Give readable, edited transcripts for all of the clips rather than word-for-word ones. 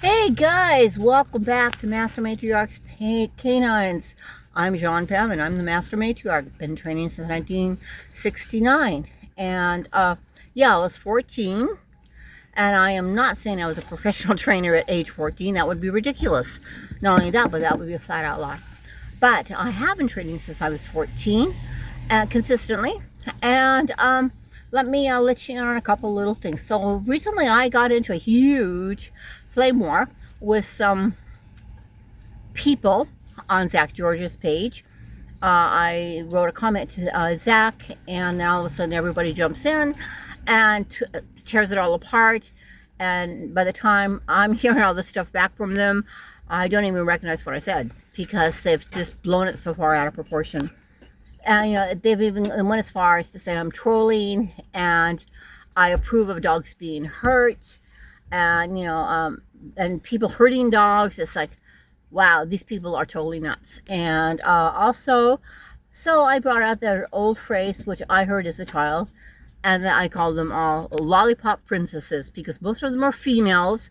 Hey guys, welcome back to Master Matriarch's Canines. I'm Jean Pam and I'm the Master Matriarch. Been training since 1969. And yeah, I was 14. And I am not saying I was a professional trainer at age 14. That would be ridiculous. Not only that, but that would be a flat out lie. But I have been training since I was 14 consistently. And let me let you in on a couple little things. So recently I got into a huge flame war with some people on Zak George's page. I wrote a comment to Zak, and then all of a sudden everybody jumps in and tears it all apart. And by the time I'm hearing all this stuff back from them, I don't even recognize what I said because they've just blown it so far out of proportion. And you know, they've even went as far as to say I'm trolling and I approve of dogs being hurt, and you know, and people hurting dogs. It's like, wow, these people are totally nuts. And also, so I brought out that old phrase which I heard as a child, and I called them all lollipop princesses because most of them are females.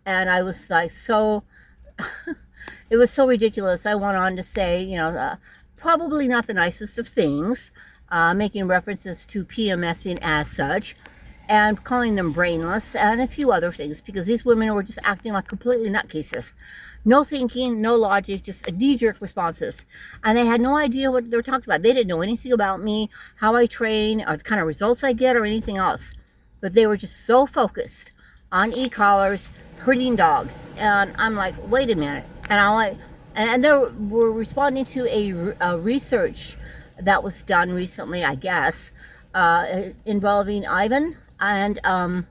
And I was like, so it was so ridiculous. I went on to say, you know, probably not the nicest of things, making references to PMSing as such, and calling them brainless, and a few other things, because these women were just acting like completely nutcases. No thinking, no logic, just knee-jerk responses. And they had no idea what they were talking about. They didn't know anything about me, how I train, or the kind of results I get, or anything else. But they were just so focused on e-collars, hurting dogs. And I'm like, wait a minute. And they were responding to a research that was done recently, I guess, involving Ivan. And I'm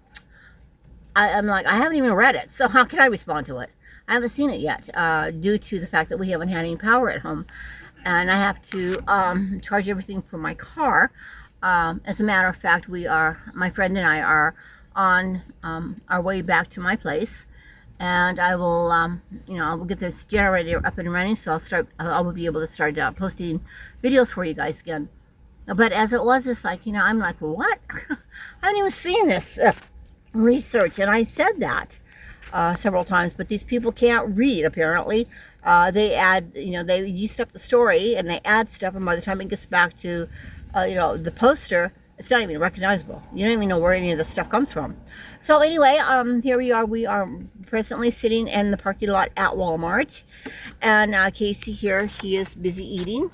like, I haven't even read it, so how can I respond to it? I haven't seen it yet, due to the fact that we haven't had any power at home. And I have to charge everything for my car. As a matter of fact, my friend and I are on our way back to my place. And I will, you know, I will get this generator up and running, so I will be able to start posting videos for you guys again. But as it was, it's like, you know, I'm like, what? I haven't even seen this research, and I said that several times, but these people can't read, apparently. They add, you know, they yeast up the story, and they add stuff, and by the time it gets back to, you know, the poster, it's not even recognizable. You don't even know where any of this stuff comes from. So anyway, here we are. We are presently sitting in the parking lot at Walmart. And Casey here, he is busy eating.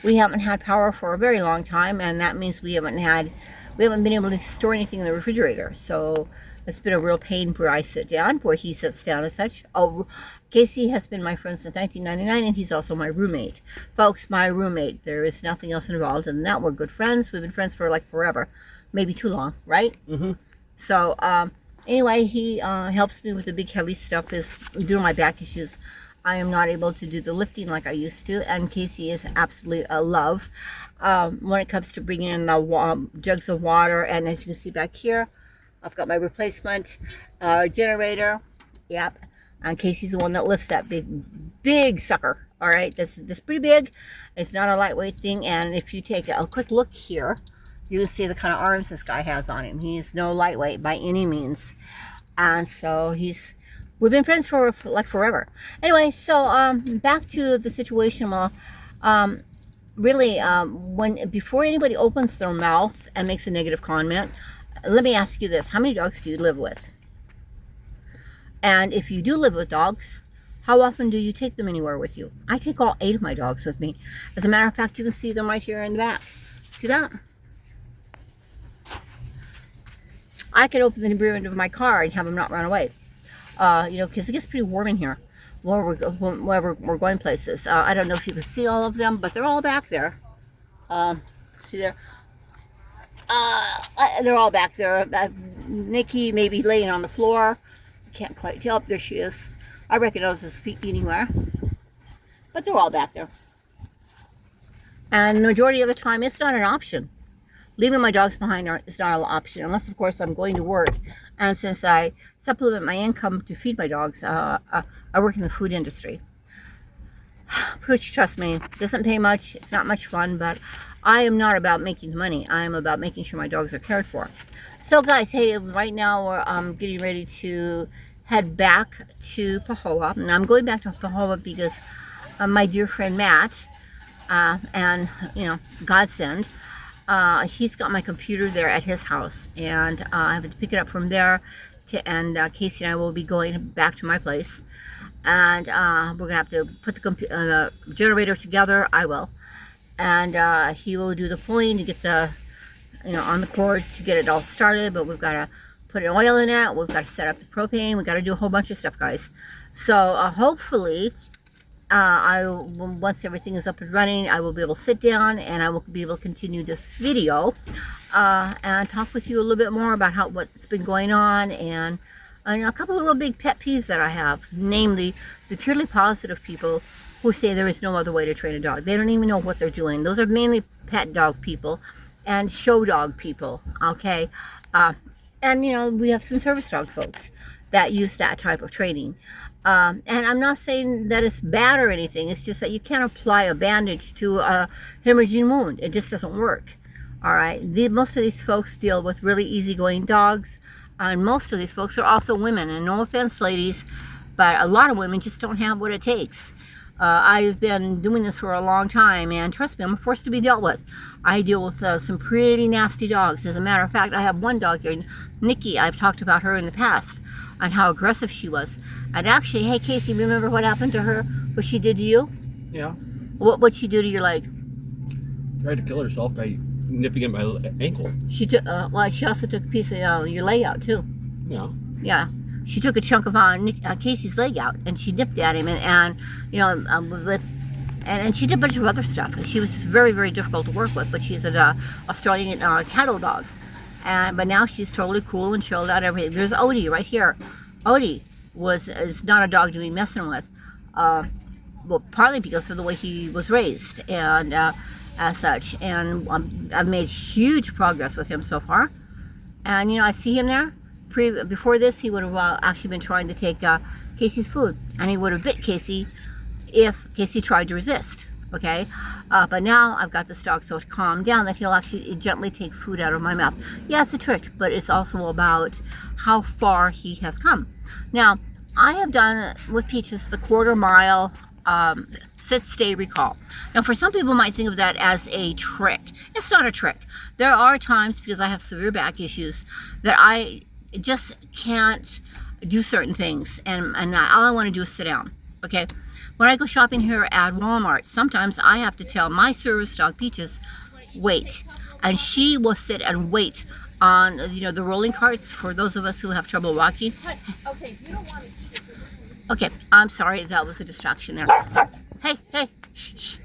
We haven't had power for a very long time, and that means we haven't been able to store anything in the refrigerator. So it's been a real pain where I sit down, where he sits down and such. Oh, Casey has been my friend since 1999, and he's also my roommate. Folks, my roommate. There is nothing else involved in that. We're good friends. We've been friends for like forever. Maybe too long, right? Mm-hmm. So, anyway, he helps me with the big heavy stuff, is doing my back issues. I am not able to do the lifting like I used to, and Casey is absolutely a love when it comes to bringing in the jugs of water. And as you can see back here, I've got my replacement generator. Yep. And Casey's the one that lifts that big sucker. All right, that's pretty big. It's not a lightweight thing. And if you take a quick look here, you will see the kind of arms this guy has on him. He's no lightweight by any means. And so we've been friends for like forever. Anyway, so back to the situation. Well, really, before anybody opens their mouth and makes a negative comment, let me ask you this: how many dogs do you live with? And if you do live with dogs, how often do you take them anywhere with you? I take all 8 of my dogs with me. As a matter of fact, you can see them right here in the back. See that? I could open the rear end of my car and have them not run away. You know, because it gets pretty warm in here whenever we're going places. I don't know if you can see all of them, but they're all back there. See there? They're all back there. Nikki may be laying on the floor. Can't quite tell. There she is. I recognize his feet anywhere. But they're all back there. And the majority of the time, it's not an option. Leaving my dogs behind is not an option, unless, of course, I'm going to work. And since I supplement my income to feed my dogs, I work in the food industry. Which, trust me, doesn't pay much. It's not much fun, but I am not about making money. I am about making sure my dogs are cared for. So guys, hey, right now we're getting ready to head back to Pahoa. And I'm going back to Pahoa because my dear friend Matt, and Godsend, he's got my computer there at his house, and I have to pick it up from there. And Casey and I will be going back to my place, and we're gonna have to put the generator together. I will, and he will do the pulling to get the on the cord to get it all started. But we've got to put an oil in it. We've got to set up the propane. We've got to do a whole bunch of stuff, guys. So hopefully, once everything is up and running, I will be able to sit down and I will be able to continue this video and talk with you a little bit more about what's been going on, and a couple of real big pet peeves that I have, namely the purely positive people who say there is no other way to train a dog. They don't even know what they're doing. Those are mainly pet dog people and show dog people, okay? And we have some service dog folks that use that type of training. And I'm not saying that it's bad or anything. It's just that you can't apply a bandage to a hemorrhaging wound. It just doesn't work. All right. Most of these folks deal with really easygoing dogs. And most of these folks are also women. And no offense, ladies, but a lot of women just don't have what it takes. I've been doing this for a long time, and trust me, I'm a force to be dealt with. I deal with some pretty nasty dogs. As a matter of fact, I have one dog here, Nikki. I've talked about her in the past on how aggressive she was. And actually, hey Casey, remember what happened to her? What she did to you? Yeah. What'd she do to your leg? Tried to kill herself by nipping at my ankle. She took. She also took a piece of your leg out too. Yeah. Yeah. She took a chunk of Casey's leg out, and she nipped at him, and she did a bunch of other stuff. She was just very, very difficult to work with. But she's an Australian cattle dog, but now she's totally cool and chilled out. Everything. There's Odie right here. Odie is not a dog to be messing with. Well, partly because of the way he was raised, and as such. And I've made huge progress with him so far. And I see him there. Before this, he would have actually been trying to take Casey's food, and he would have bit Casey if Casey tried to resist. Okay, but now I've got this dog so calmed down that he'll actually gently take food out of my mouth. Yeah, it's a trick, but it's also about how far he has come. Now, I have done with Peaches the quarter-mile sit, stay, recall. Now, for some people might think of that as a trick. It's not a trick. There are times, because I have severe back issues, that I just can't do certain things, and all I want to do is sit down. Okay, when I go shopping here at Walmart, sometimes I have to tell my service dog Peaches, wait, and she will sit and wait on the rolling carts for those of us who have trouble walking. Okay, you don't want to. Okay, I'm sorry, that was a distraction there. Hey, shh, shh.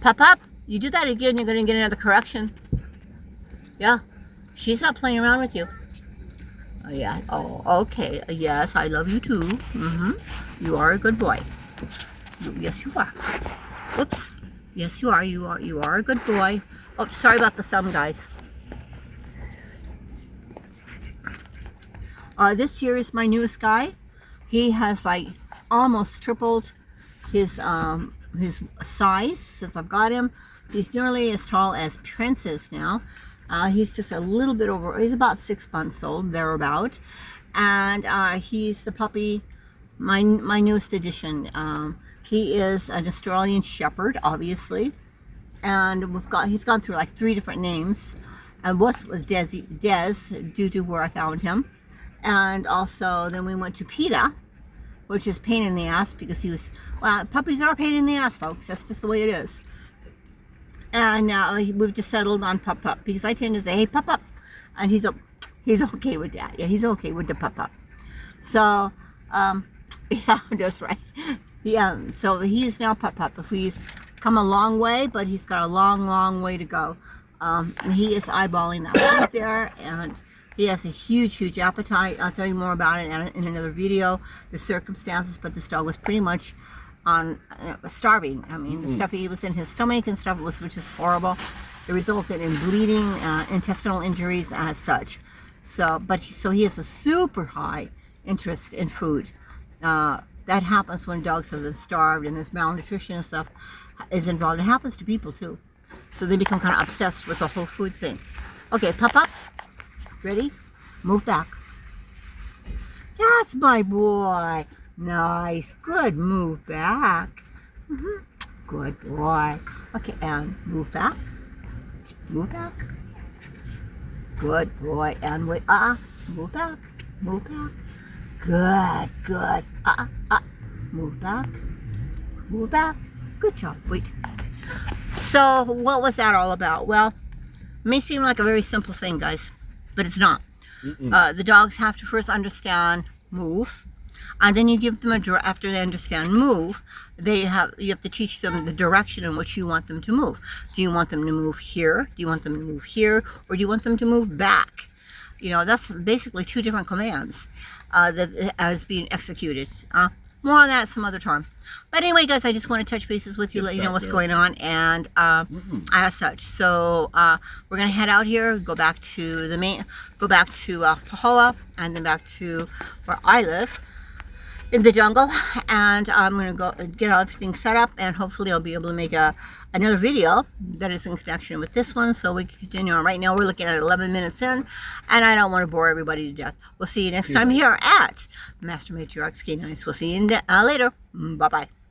Pop, you do that again, you're going to get another correction. Yeah, she's not playing around with you. Oh, yeah. Oh, okay. Yes, I love you too. You are a good boy. Yes, you are. Whoops. Yes, you are. You are a good boy. Oh, sorry about the thumb, guys. This here is my newest guy. He has like almost tripled his size since I've got him. He's nearly as tall as Princess now. He's just a little bit over, he's about 6 months old, thereabout. And he's the puppy, my newest addition. He is an Australian Shepherd, obviously. And he's gone through like 3 different names. And was Des, due to where I found him. And also, then we went to PETA, which is pain in the ass, because puppies are a pain in the ass, folks. That's just the way it is. And we've just settled on Pup, because I tend to say, hey, Pup. And he's okay with that. Yeah, he's okay with the Pup. So, yeah, that's right. Yeah, so he's now Pup. He's come a long way, but he's got a long, long way to go. And he is eyeballing that food there, and he has a huge, huge appetite. I'll tell you more about it in another video, the circumstances, but this dog was pretty much on starving. I mean, the stuff he was in his stomach and stuff which is horrible. It resulted in bleeding, intestinal injuries as such. So he has a super high interest in food. That happens when dogs have been starved and there's malnutrition and stuff is involved. It happens to people too. So they become kind of obsessed with the whole food thing. Okay, pop up. Ready? Move back. Yes, my boy. Nice. Good. Move back. Good boy. Okay, and move back. Move back. Good boy. And wait. Move back. Move back. Good. Good. Move back. Move back. Good job. Wait. So what was that all about? Well, it may seem like a very simple thing, guys, but it's not. The dogs have to first understand move, and then you give them after they understand move, you have to teach them the direction in which you want them to move. Do you want them to move here? Do you want them to move here? Or do you want them to move back? You know, that's basically two different commands that is being executed. More on that some other time. But anyway, guys, I just want to touch bases with you, let you know what's going on, and as such. So we're gonna head out here, go back to Pahoa, and then back to where I live in the jungle, and I'm gonna go get everything set up, and hopefully I'll be able to make another video that is in connection with this one, so we can continue on. Right now we're looking at 11 minutes in, and I don't want to bore everybody to death. We'll see you next time here at Master Matriarchs Canines. We'll see you later. Bye bye.